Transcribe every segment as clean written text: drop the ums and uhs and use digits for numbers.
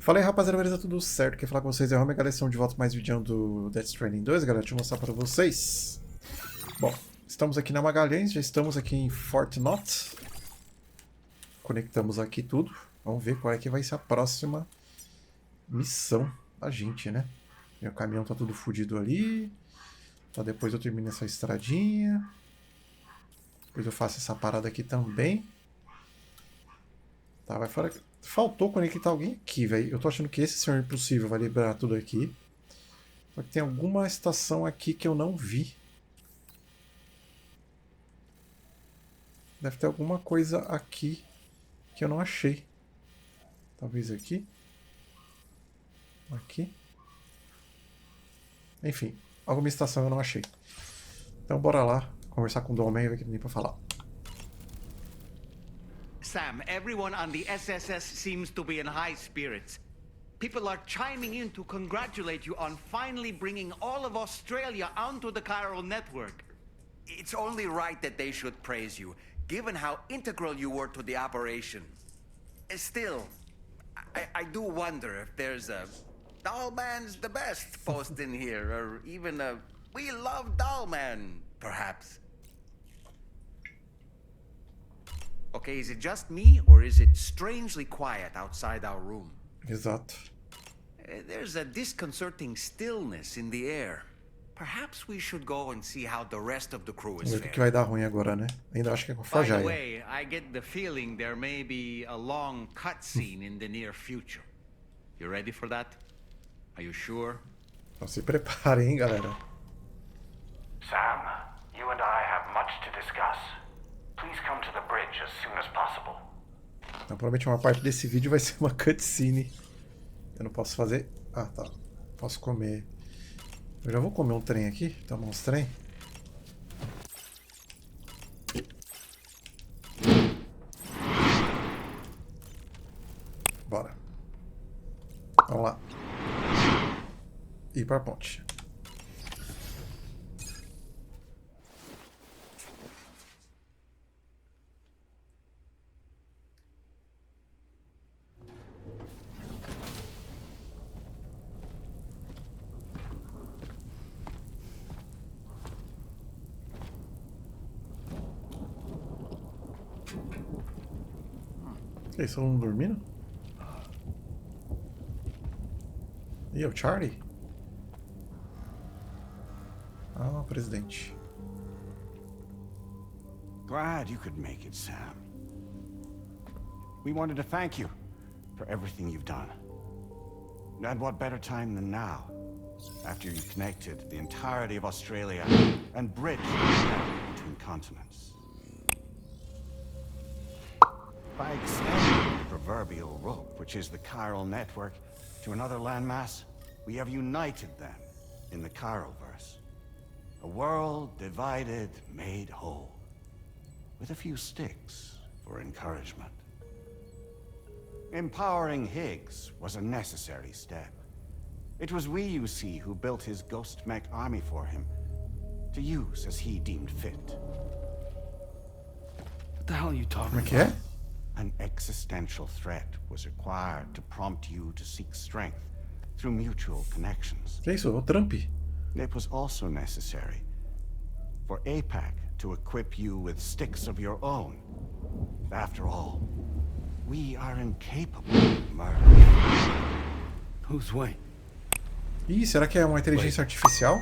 Fala aí, rapaziada, beleza? Tudo certo? Quer falar com vocês? É o Romero, galera. Estamos de volta com mais vídeo do Death Stranding 2, galera. Deixa eu mostrar pra vocês. Bom, estamos aqui na Magalhães, já estamos aqui em Fort Knott. Conectamos aqui tudo. Vamos ver qual é que vai ser a próxima missão da gente, né? Meu caminhão tá tudo fodido ali. Tá, depois eu termino essa estradinha. Depois eu faço essa parada aqui também. Tá, vai fora. Faltou conectar alguém aqui, velho. Eu tô achando que esse senhor impossível vai liberar tudo aqui. Só que tem alguma estação aqui que eu não vi. Deve ter alguma coisa aqui que eu não achei. Talvez aqui. Aqui. Enfim, alguma estação eu não achei. Então bora lá conversar com o Dolman e ver o que ele tem pra falar. Sam, everyone on the SSS seems to be in high spirits. People are chiming in to congratulate you on finally bringing all of Australia onto the Chiral Network. It's only right that they should praise you, given how integral you were to the operation. Still, I do wonder if there's a Dollman's the best post in here, or even a We Love Dollman, perhaps. Okay, is it just me, or is it strangely quiet outside our room? Exato. There's a disconcerting stillness in the air. Perhaps we should go and see how the rest of the crew is Vamos ver o que faring. vai dar ruim agora, né? Ainda acho que é com a By the Fajaia. way, I get the feeling there may be a long cutscene in the near future. You ready for that? Are you sure? Então se preparem, hein, galera. Sam, you and I have much to discuss. Please come to the bridge as soon as possible. Então provavelmente uma parte desse vídeo vai ser uma cutscene. Eu não posso fazer... Ah, tá. Posso comer... Eu já vou comer um trem aqui. Tomar uns trem. Bora. Vamos lá. Ir para a ponte. Eles estão dormindo? E o Charlie? Ah, presidente. Glad you could make it, Sam. We wanted to thank you for everything you've done. And what better time than now, after you connected the entirety of Australia and bridged the gap between continents. By extending the proverbial rope, which is the Chiral Network, to another landmass, we have united them in the Chiralverse. A world divided, made whole, with a few sticks for encouragement. Empowering Higgs was a necessary step. It was we, you see, who built his ghost mech army for him, to use as he deemed fit. What the hell are you talking Como é que é? An existential threat was required to prompt you to seek strength through mutual connections. Que é isso? O Trump. It was also necessary for APAC to equip you with sticks of your own. After all, we are incapable of murder. Who's Wayne? Ih, será que é uma inteligência artificial?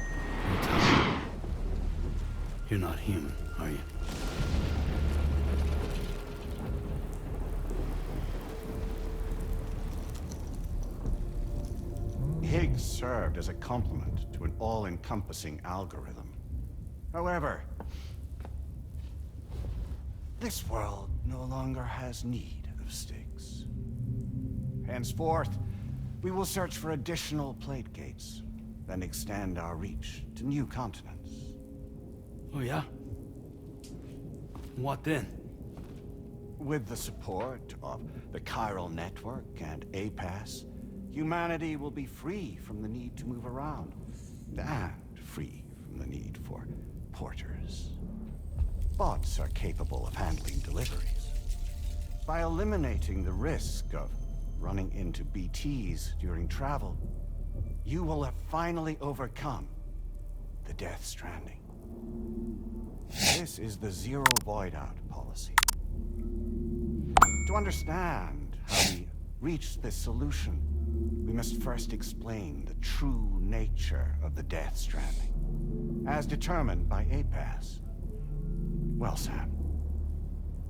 You're not human, are you? Higgs served as a complement to an all-encompassing algorithm. However, this world no longer has need of sticks. Henceforth, we will search for additional plate gates, then extend our reach to new continents. Oh yeah? What then? With the support of the Chiral Network and APAS, humanity will be free from the need to move around, and free from the need for porters. Bots are capable of handling deliveries. By eliminating the risk of running into BTs during travel, you will have finally overcome the Death Stranding. This is the zero void out policy. To understand how we reached this solution, we must first explain the true nature of the Death Stranding, as determined by APAS. Well, Sam,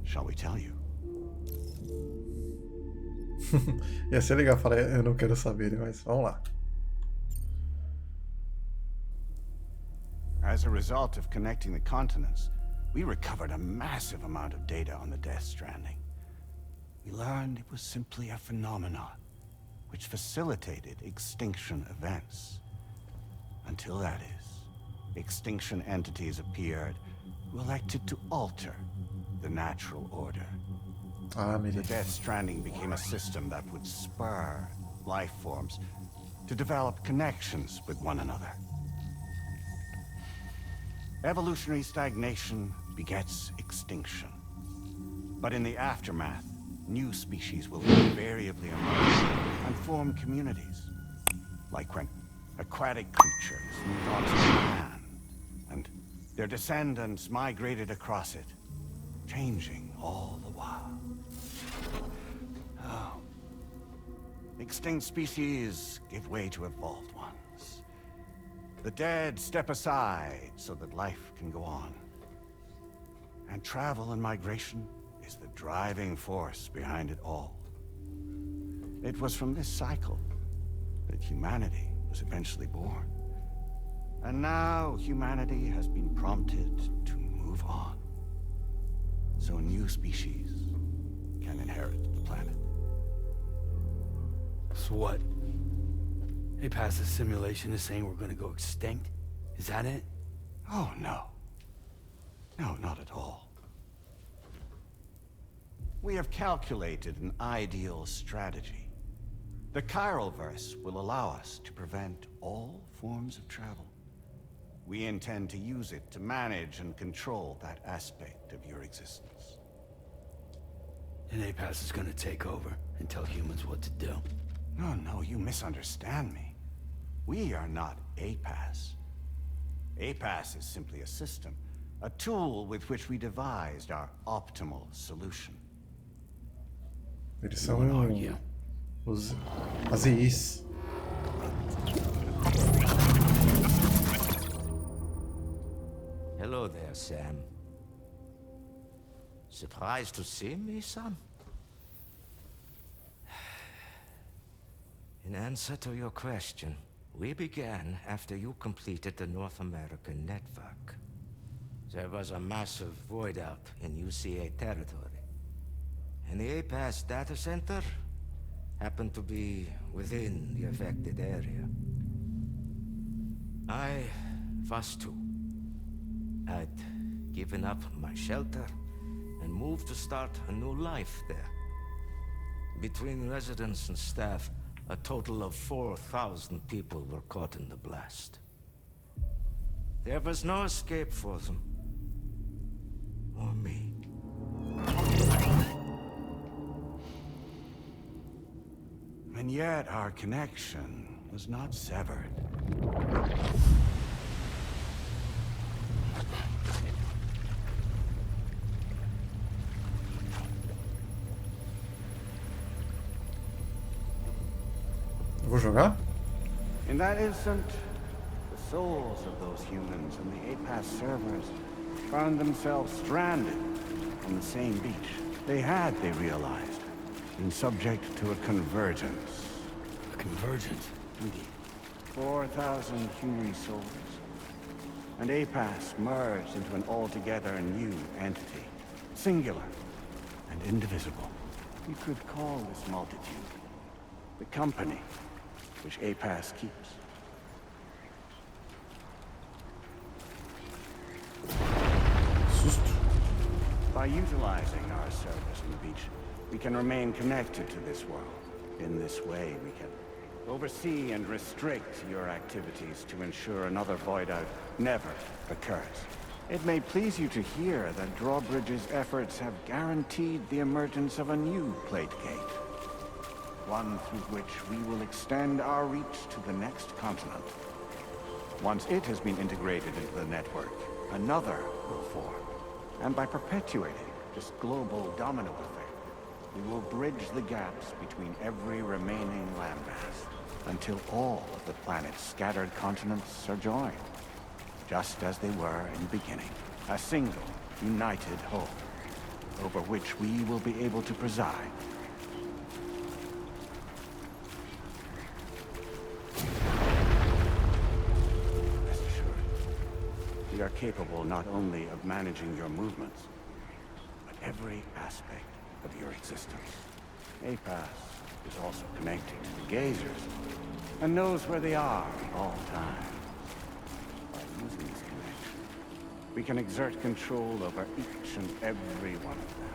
shall we tell you? Ia ser legal falar, eu não quero saber, mas vamos lá. As a result of connecting the continents, we recovered a massive amount of data on the Death Stranding. We learned it was simply a phenomenon which facilitated extinction events. Until that is, extinction entities appeared who elected to alter the natural order. The Death Stranding became a system that would spur life forms to develop connections with one another. Evolutionary stagnation begets extinction. But in the aftermath, new species will invariably emerge and form communities. Like when aquatic creatures moved onto land, and their descendants migrated across it, changing all the while. Oh. Extinct species give way to evolved ones. The dead step aside so that life can go on. And travel and migration is the driving force behind it all. It was from this cycle that humanity was eventually born. And now humanity has been prompted to move on, so new species can inherit the planet. So what? APAS's simulation is saying we're gonna go extinct? Is that it? Oh, no. No, not at all. We have calculated an ideal strategy. The Chiralverse will allow us to prevent all forms of travel. We intend to use it to manage and control that aspect of your existence. And APAS is gonna take over and tell humans what to do. No, you misunderstand me. We are not APAS. APAS is simply a system, a tool with which we devised our optimal solution. Eles são os AZIs. Hello there, Sam. Surprised to see me, son? In answer to your question, we began after you completed the North American network. There was a massive void out in UCA territory, and the APAS data center happened to be within the affected area. I was too. I'd given up my shelter and moved to start a new life there. Between residents and staff, a total of 4,000 people were caught in the blast. There was no escape for them. Or me. And yet our connection was not severed. Vou jogar? In that instant, the souls of those humans and the APAS servers found themselves stranded on the same beach. They realized, been subject to a convergence. A convergence? Indeed. 4,000 human souls. And APAS merged into an altogether new entity. Singular and indivisible. You could call this multitude the company which APAS keeps. Susto. By utilizing our service on the beach, we can remain connected to this world. In this way, we can oversee and restrict your activities to ensure another void out never occurs. It may please you to hear that Drawbridge's efforts have guaranteed the emergence of a new plate gate. one through which we will extend our reach to the next continent. Once it has been integrated into the network, another will form. And by perpetuating this global domino effect, we will bridge the gaps between every remaining landmass until all of the planet's scattered continents are joined, just as they were in the beginning. A single, united whole, over which we will be able to preside. Rest assured, we are capable not only of managing your movements, but every aspect of your existence. APAS is also connected to the gazers, and knows where they are at all times. By using this connection, we can exert control over each and every one of them.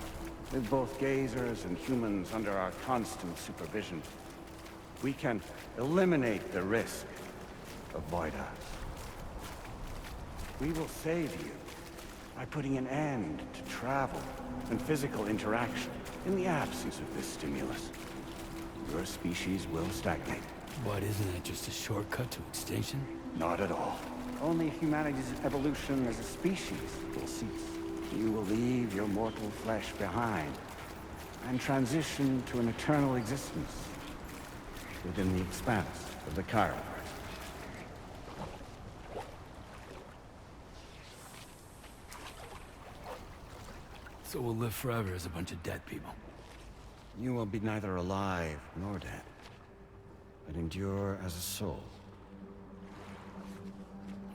With both gazers and humans under our constant supervision, we can eliminate the risk of void us. We will save you by putting an end to travel and physical interaction in the absence of this stimulus. Your species will stagnate. But isn't that just a shortcut to extinction? Not at all. Only humanity's evolution as a species will cease. You will leave your mortal flesh behind and transition to an eternal existence within the expanse of the Chiral. So we'll live forever as a bunch of dead people. You will be neither alive nor dead, but endure as a soul.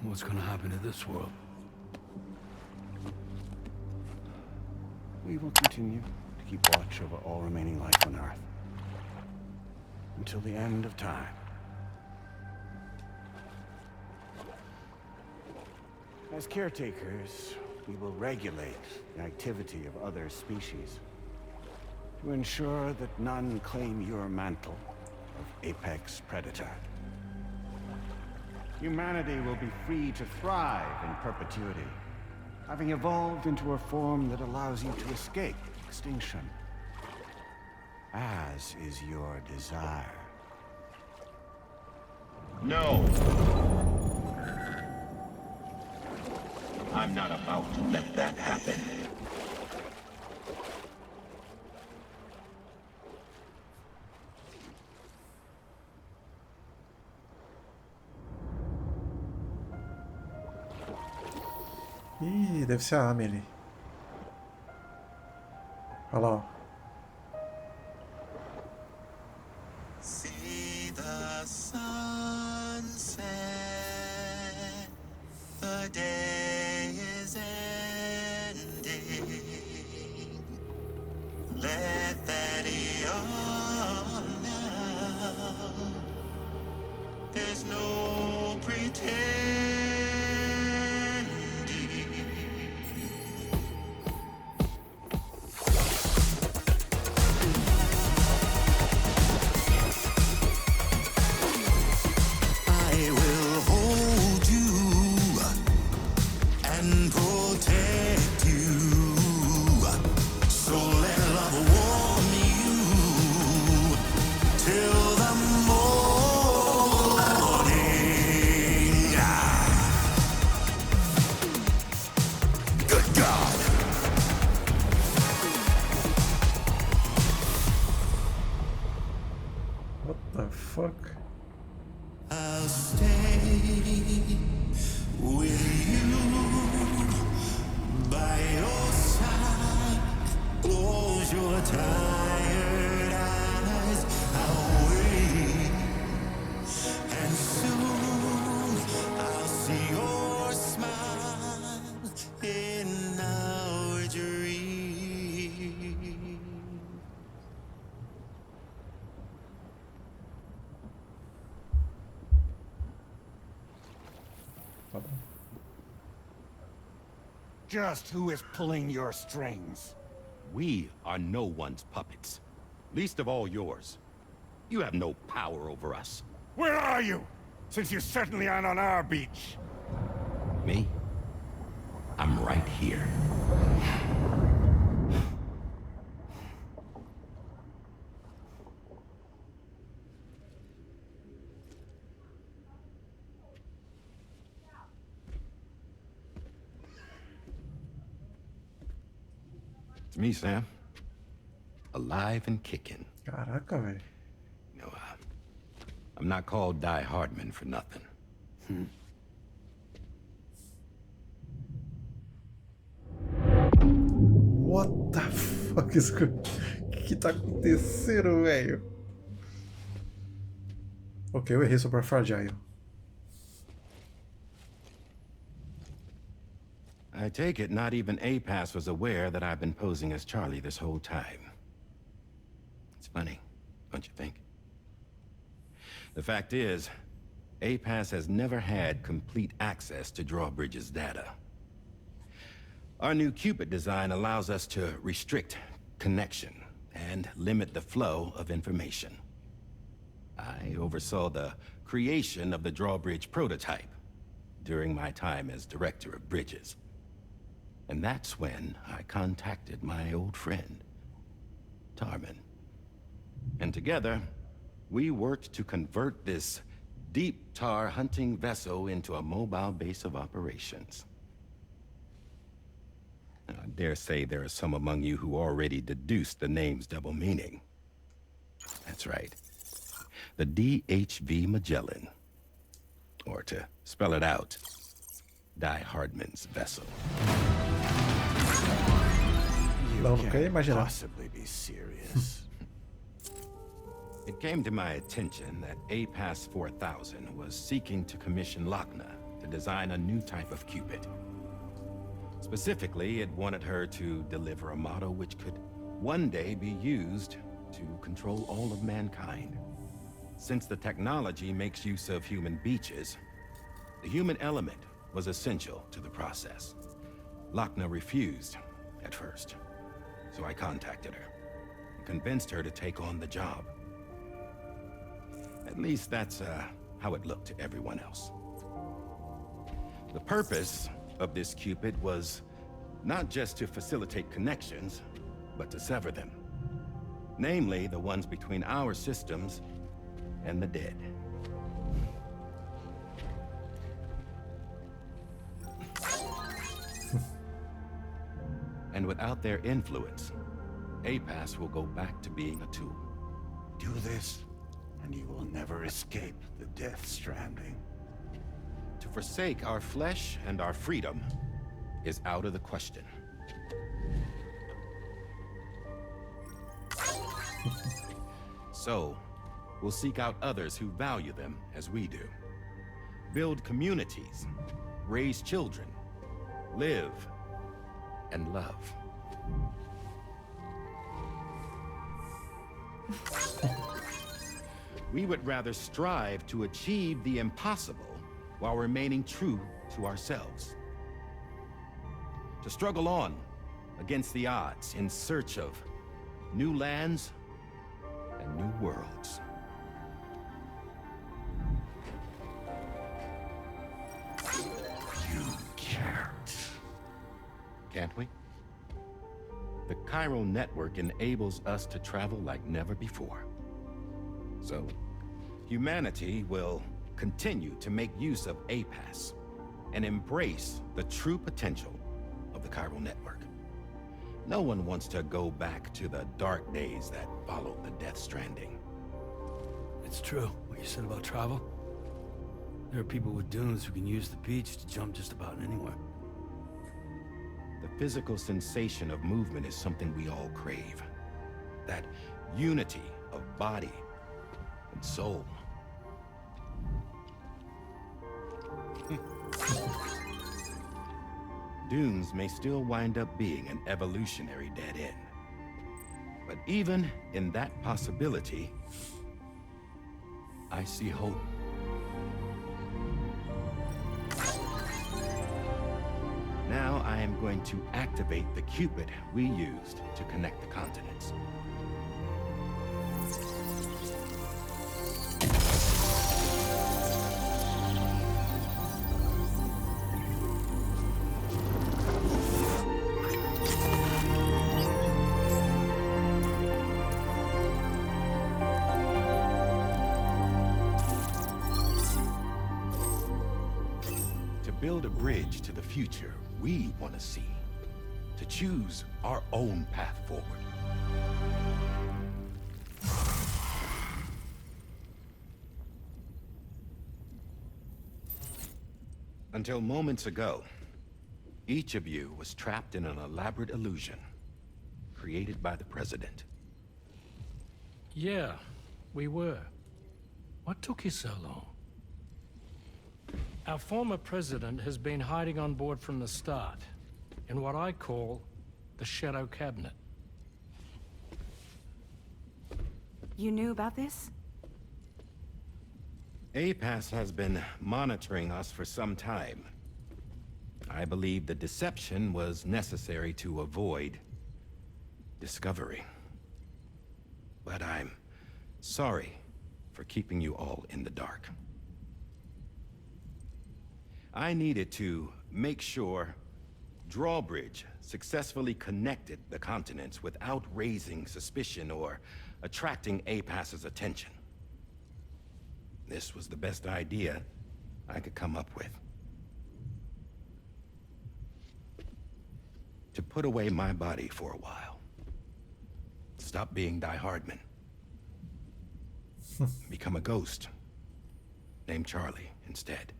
What's gonna happen to this world? We will continue to keep watch over all remaining life on Earth until the end of time. As caretakers, we will regulate the activity of other species to ensure that none claim your mantle of apex predator. Humanity will be free to thrive in perpetuity, having evolved into a form that allows you to escape extinction, as is your desire. No! I'm not about to let that happen. Ih, deve ser a Amelie. Olha lá, ó. See the sunset, the day is ending. Let that yawn now. There's no pretending. I will hold you and protect you. So let love warm you till the morning. Good God. What the fuck? I'll stay with you by your side. Close your tired eyes. I'll wait, and soon I'll see your smile in our dream. Tá bom. Just who is pulling your strings? We are no one's puppets. Least of all yours. You have no power over us. Where are you? Since you certainly aren't on our beach. Me? I'm right here. It's me, Sam. Alive and kicking. Caraca, velho. You know, I'm not called Die Hardman for nothing. What the fuck is... que tá acontecendo, velho? Ok, eu errei sobre a Fragile. I take it not even APAS was aware that I've been posing as Charlie this whole time. It's funny, don't you think? The fact is, APAS has never had complete access to Drawbridge's data. Our new Cupid design allows us to restrict connection and limit the flow of information. I oversaw the creation of the Drawbridge prototype during my time as director of bridges. And that's when I contacted my old friend, Tarman. And together, we worked to convert this deep tar hunting vessel into a mobile base of operations. I dare say there are some among you who already deduced the name's double meaning. That's right. The DHV Magellan. Or to spell it out, Die Hardman's vessel. You Okay, can't imagine that. possibly be serious. It came to my attention that APAS 4000 was seeking to commission Lochna to design a new type of Cupid. Specifically, it wanted her to deliver a model which could one day be used to control all of mankind. Since the technology makes use of human beaches, the human element was essential to the process. Lochna refused at first, so I contacted her and convinced her to take on the job. At least that's how it looked to everyone else. The purpose of this Cupid was not just to facilitate connections, but to sever them. Namely, the ones between our systems and the dead. And without their influence, APAS will go back to being a tool. Do this, and you will never escape the Death Stranding. To forsake our flesh and our freedom is out of the question. So, we'll seek out others who value them as we do. Build communities, raise children, live, and love. We would rather strive to achieve the impossible while remaining true to ourselves. To struggle on against the odds in search of new lands and new worlds. You can't. Can't we? The Chiral Network enables us to travel like never before. So, humanity will continue to make use of APAS and embrace the true potential of the Chiral Network. No one wants to go back to the dark days that followed the Death Stranding. It's true, what you said about travel. There are people with dunes who can use the beach to jump just about anywhere. The physical sensation of movement is something we all crave. That unity of body and soul. Dunes may still wind up being an evolutionary dead end. But even in that possibility, I see hope. Now I am going to activate the Cupid we used to connect the continents. To build a bridge to the future we want to see. to choose our own path forward. Until moments ago, each of you was trapped in an elaborate illusion created by the President. Yeah, we were. What took you so long? Our former president has been hiding on board from the start, in what I call the Shadow Cabinet. You knew about this? APAS has been monitoring us for some time. I believe the deception was necessary to avoid discovery. But I'm sorry for keeping you all in the dark. I needed to make sure Drawbridge successfully connected the continents without raising suspicion or attracting APAS's attention. This was the best idea I could come up with. To put away my body for a while. Stop being Die Hardman. Become a ghost. Named Charlie instead.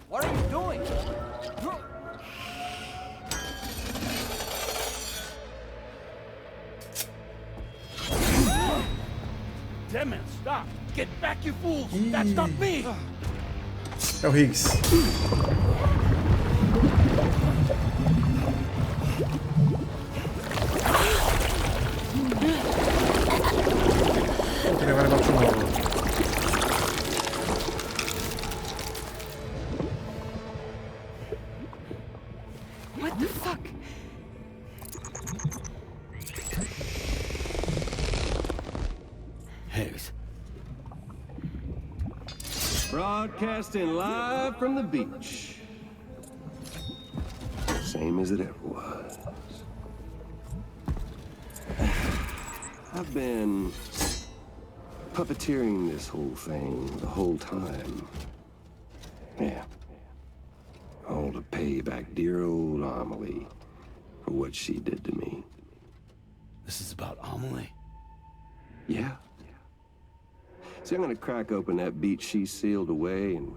What are you doing? Damn it, stop! Get back, you fools! That's not me! É o Higgs. Ele vai levar o novo. What the fuck? Higgs. Broadcasting live from the beach. Same as it ever was. I've been puppeteering this whole thing the whole time. Yeah. All to pay back dear old Amelie for what she did to me. This is about Amelie? Yeah. See, I'm gonna crack open that beach she sealed away and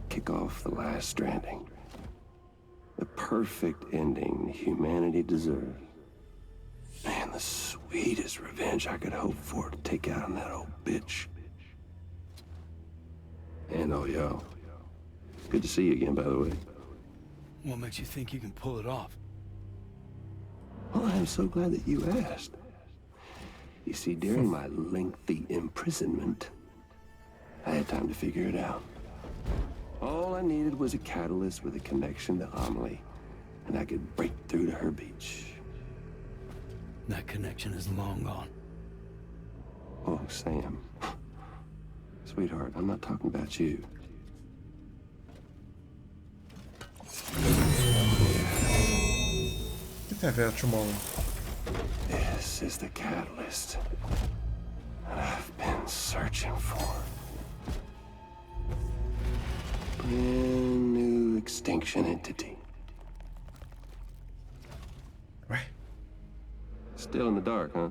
kick off the last stranding. The perfect ending humanity deserves. Man, the sweetest revenge I could hope for to take out on that old bitch. And oh, yo. Good to see you again, by the way. What makes you think you can pull it off? Well, I'm so glad that you asked. You see, during my lengthy imprisonment, I had time to figure it out. All I needed was a catalyst with a connection to Amelie, and I could break through to her beach. That connection is long gone. Oh, Sam. Sweetheart, I'm not talking about you. O que tem a ver, Tomorrow? This is the catalyst that I've been searching for. Brand new extinction entity. Ué? Still in the dark, huh?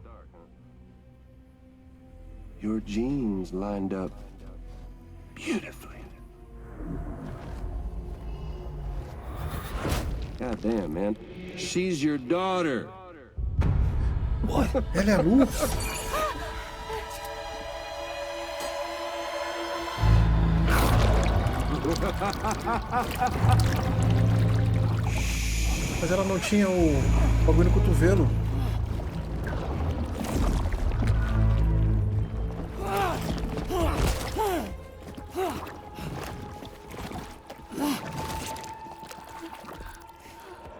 Your genes lined up beautifully. God damn, man. She's your daughter. What? Ela é a Lu? Mas ela não tinha o bagulho no cotovelo.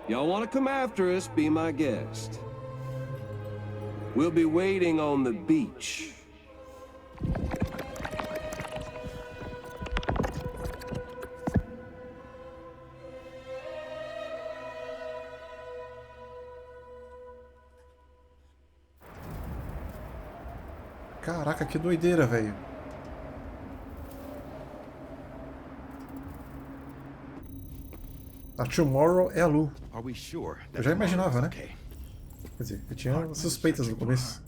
Y'all want to come after us, be my guest. We'll be waiting on the beach. Caraca, que doideira, velho. A Tomorrow é a Lu. Are we sure Eu that já tomorrow is imaginava, né? okay? Quer dizer, eu tinha suspeitas no começo.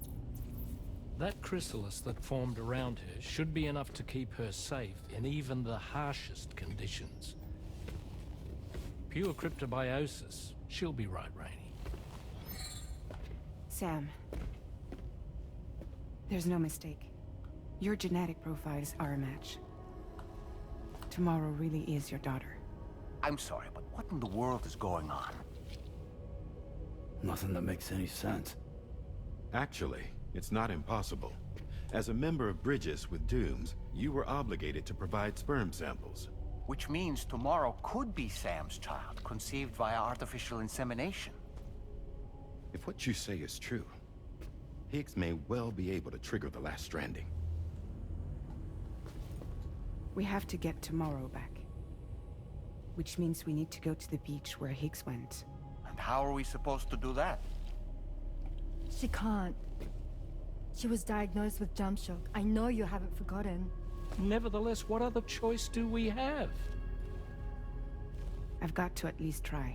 That chrysalis that formed around her should be enough to keep her safe in even the harshest conditions. Pure cryptobiosis. She'll be right, Rainey. Sam. There's no mistake. Your genetic profiles are a match. Tomorrow really is your daughter. I'm sorry, but what in the world is going on? Nothing that makes any sense. Actually, it's not impossible. As a member of Bridges with Dooms, you were obligated to provide sperm samples. Which means tomorrow could be Sam's child, conceived via artificial insemination. If what you say is true, Higgs may well be able to trigger the last stranding. We have to get Tomorrow back. Which means we need to go to the beach where Higgs went. And how are we supposed to do that? She can't. She was diagnosed with jump shock. I know you haven't forgotten. Nevertheless, what other choice do we have? I've got to at least try.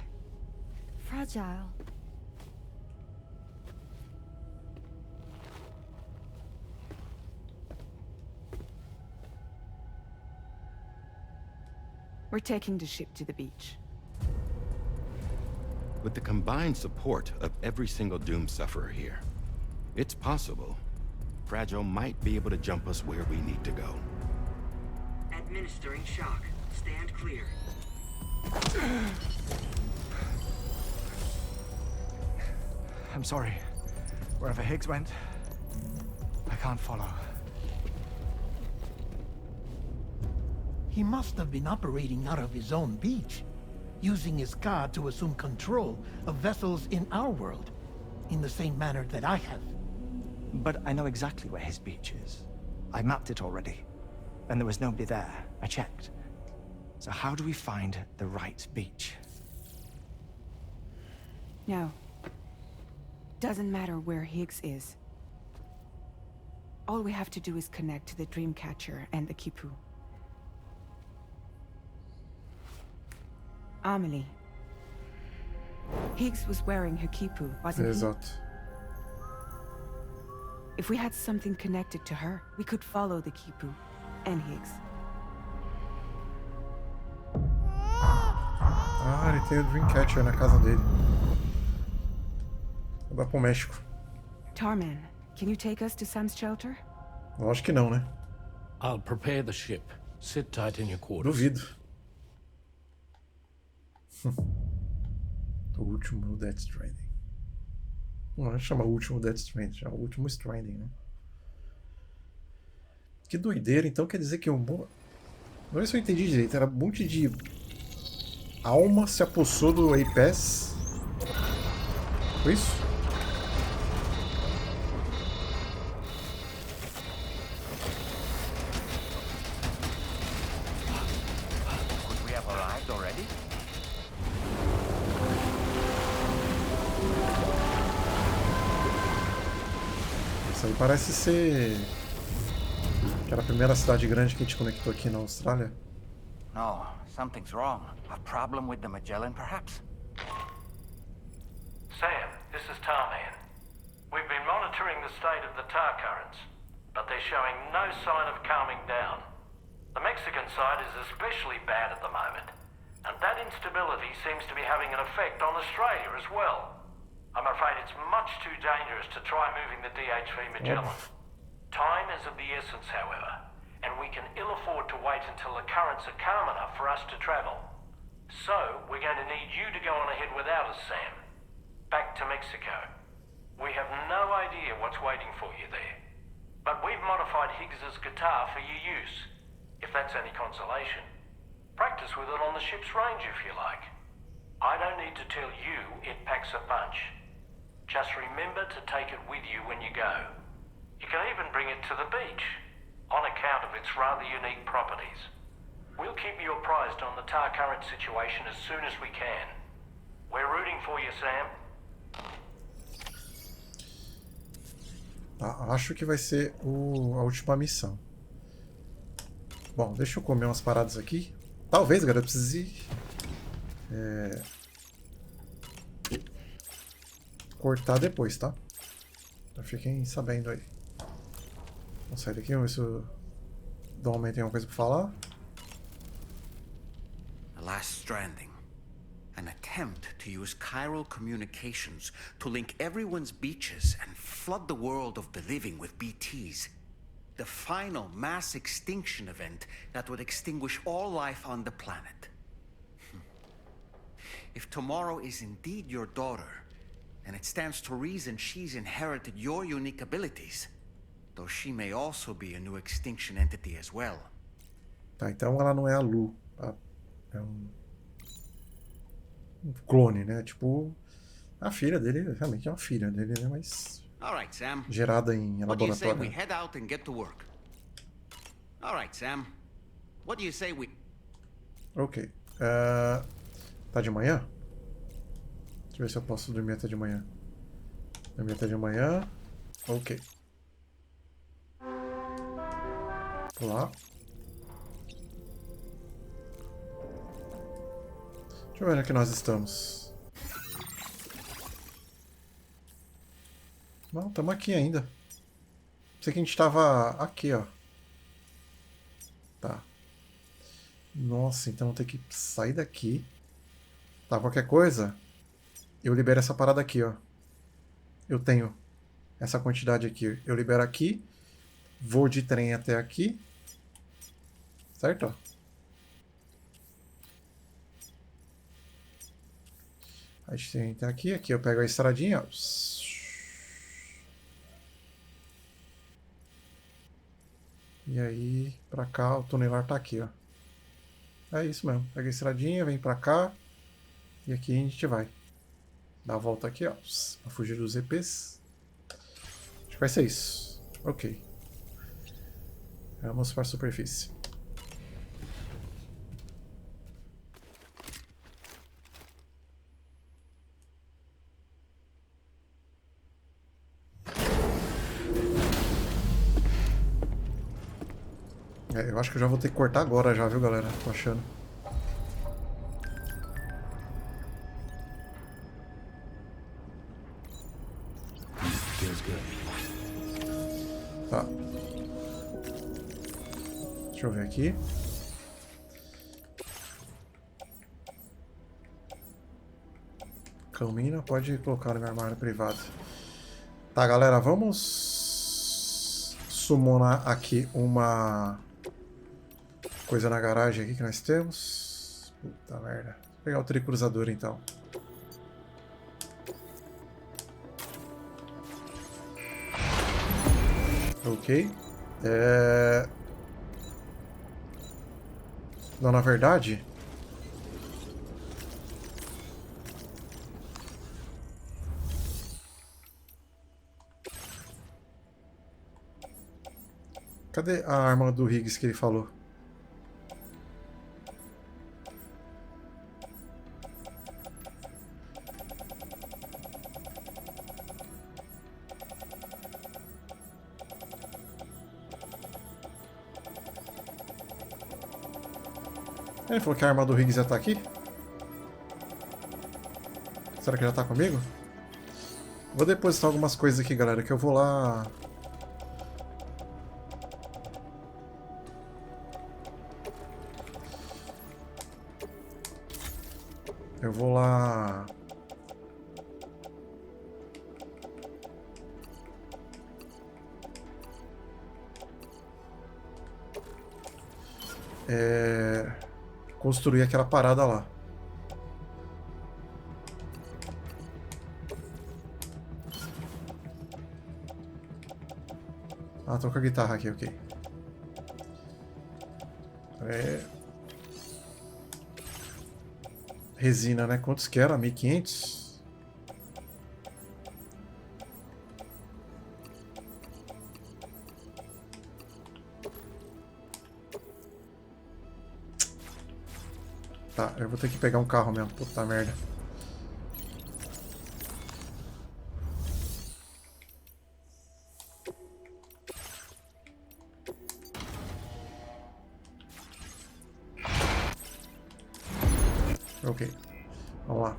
Fragile. We're taking the ship to the beach. With the combined support of every single Doom sufferer here, it's possible Fragile might be able to jump us where we need to go. Administering shock. Stand clear. I'm sorry. Wherever Higgs went, I can't follow. He must have been operating out of his own beach, using his car to assume control of vessels in our world, in the same manner that I have. But I know exactly where his beach is. I mapped it already, and there was nobody there. I checked. So how do we find the right beach? No. Doesn't matter where Higgs is. All we have to do is connect to the Dreamcatcher and the Kipu. Amelie. Higgs was wearing her Kipu, wasn't he? Exato. If we had something connected to her, we could follow the Kipu and Higgs. Ah, ele tem o Dreamcatcher na casa dele. Vou dar pro México. Tarman, can you take us to Sam's shelter? Lógico que não, né? I'll prepare the ship. Sit tight in your quarters. Duvido. O último Death Stranding. Não chama o último Death Stranding, chama o último Stranding, né? Que doideira, então quer dizer que eu... Não sei se eu entendi direito, era um monte de alma se apossou do A-Pass. Foi isso? Could we have arrived already? Isso aí parece ser aquela primeira cidade grande que a gente conectou aqui na Austrália. No, something's wrong. A problem with the Magellan, perhaps? Sam, this is Tarman. We've been monitoring the state of the tar currents, but they're showing no sign of calming down. The Mexican side is especially bad at the moment, and that instability seems to be having an effect on Australia as well. I'm afraid it's much too dangerous to try moving the DHV Magellan. Time is of the essence, however, and we can ill afford to wait until the currents are calm enough for us to travel. So, we're going to need you to go on ahead without us, Sam. Back to Mexico. We have no idea what's waiting for you there. But we've modified Higgs's guitar for your use, if that's any consolation. Practice with it on the ship's range if you like. I don't need to tell you it packs a punch. Just remember to take it with you when you go. You can even bring it to the beach, on account of its rather unique properties. We'll keep you apprised on the tar current situation as soon as we can. We're rooting for you, Sam. Acho que vai ser a última missão. Bom, deixa eu comer umas paradas aqui. Talvez, galera, eu precise Cortar depois, tá? Então fiquem sabendo aí. Vamos sair daqui, vamos ver se o Dom tem alguma coisa pra falar. The Last Stranding. An attempt to use chiral communications to link everyone's beaches and flood the world of the living with BTs. The final mass extinction event that would extinguish all life on the planet. If tomorrow is indeed your daughter, then it stands to reason she's inherited your unique abilities. Though she may also be a new extinction entity as well. Tá, então ela não é a Lu. Tá? É um clone, né? Tipo, a filha dele realmente é uma filha dele, né? Mas All right, Sam. gerada em What do you say we laboratório. head out and get to work? All right, Sam. What do you say we... Ok. Tá de manhã? Deixa eu ver se eu posso dormir até de manhã. Dormir até de manhã. Ok. Olá. Deixa eu ver onde é que nós estamos. Não, estamos aqui ainda. Sei que a gente estava aqui, ó. Tá. Nossa, então vou ter que sair daqui. Tá, qualquer coisa, eu libero essa parada aqui, ó. Eu tenho essa quantidade aqui. Eu libero aqui. Vou de trem até aqui. Certo? A gente entra aqui. Aqui eu pego a estradinha, ó. E aí, pra cá, o tunelar tá aqui, ó. É isso mesmo. Pega a estradinha, vem pra cá. E aqui a gente vai. Dá a volta aqui, ó. Pra fugir dos EPs. Acho que vai ser isso. Ok. Vamos para a superfície. Eu acho que eu já vou ter que cortar agora já, viu, galera? Tô achando. Tá. Deixa eu ver aqui. Camina, pode colocar no meu armário privado. Tá, galera, vamos summonar aqui uma coisa na garagem aqui que nós temos. Puta merda. Vou pegar o tricruzador então. Ok. Não, na verdade... Cadê a arma do Higgs que ele falou? Ele falou que a arma do Higgs já tá aqui? Será que já tá comigo? Vou depositar algumas coisas aqui, galera, que eu vou lá... Eu vou lá... construir aquela parada lá. Ah, tô com a guitarra aqui, ok. Resina, né? Quantos que era? 1500? Tá, eu vou ter que pegar um carro mesmo. Puta merda. Ok. Vamos lá.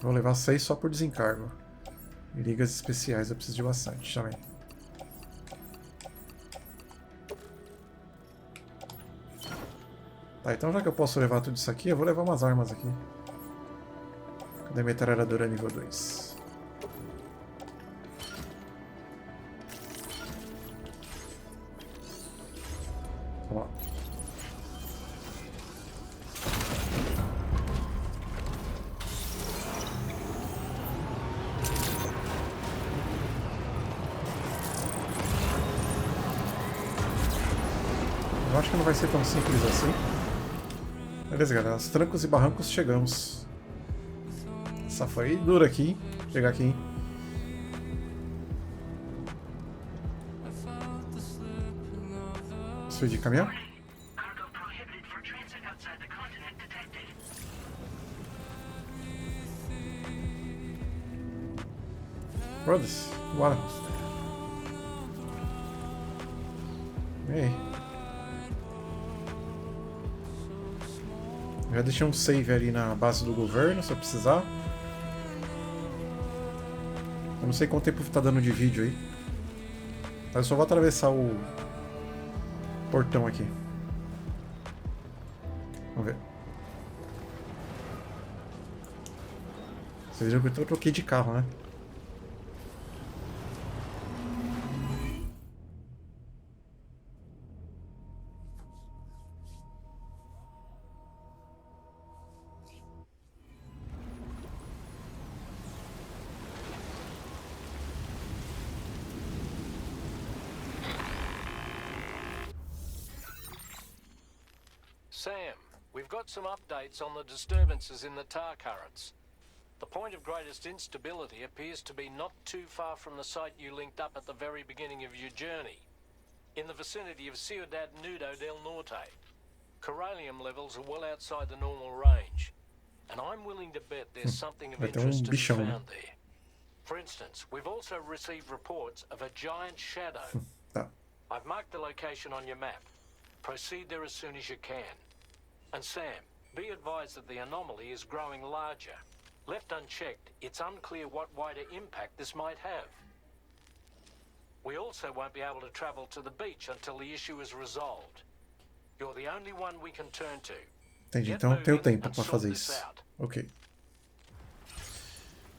Vou levar 6 só por desencargo. E ligas especiais eu preciso de bastante também. Tá, então já que eu posso levar tudo isso aqui, eu vou levar umas armas aqui. Cadê a metralhadora nível 2? Vamos lá. Eu acho que não vai ser tão simples assim. Beleza, galera. Aos trancos e barrancos chegamos. Essa foi dura aqui, hein? Chegar aqui, hein? Isso foi de caminhão? Foda-se, bora. E aí? Já deixei um save ali na base do governo, se eu precisar. Eu não sei quanto tempo tá dando de vídeo aí. Mas eu só vou atravessar o portão aqui. Vamos ver. Vocês viram que eu troquei de carro, né? Sam, we've got some updates on the disturbances in the tar currents. The point of greatest instability appears to be not too far from the site you linked up at the very beginning of your journey, in the vicinity of Ciudad Nudo del Norte. Corallium levels are well outside the normal range, and I'm willing to bet there's something of interest to be found there. For instance, we've also received reports of a giant shadow. I've marked the location on your map. Proceed there as soon as you can. And Sam, be advised that the anomaly is growing larger. Left unchecked, it's unclear what wider impact this might have. We also won't be able to travel to the beach until the issue is resolved. You're the only one we can turn to. Entendi, então eu tenho tempo para fazer isso. Ok.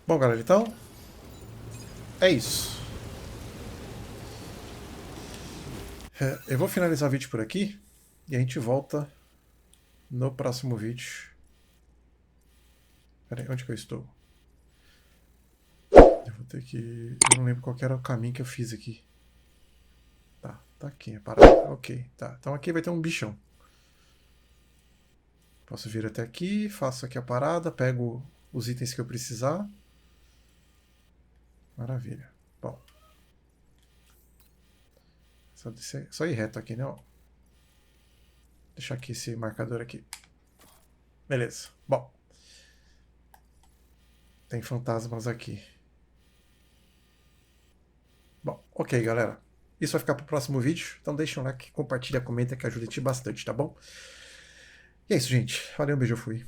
Bom, galera, então é isso. Eu vou finalizar o vídeo por aqui e a gente volta no próximo vídeo. Pera aí, onde que eu estou? Eu vou ter que... Eu não lembro qual que era o caminho que eu fiz aqui. Tá aqui, a parada. Ok, tá. Então aqui vai ter um bichão. Posso vir até aqui, faço aqui a parada, pego os itens que eu precisar. Maravilha. Bom. Só ir reto aqui, né? Ó. Deixar aqui esse marcador aqui. Beleza. Bom. Tem fantasmas aqui. Bom, ok, galera. Isso vai ficar para o próximo vídeo. Então deixa um like, compartilha, comenta que ajuda a gente bastante, tá bom? E é isso, gente. Valeu, um beijo, eu fui.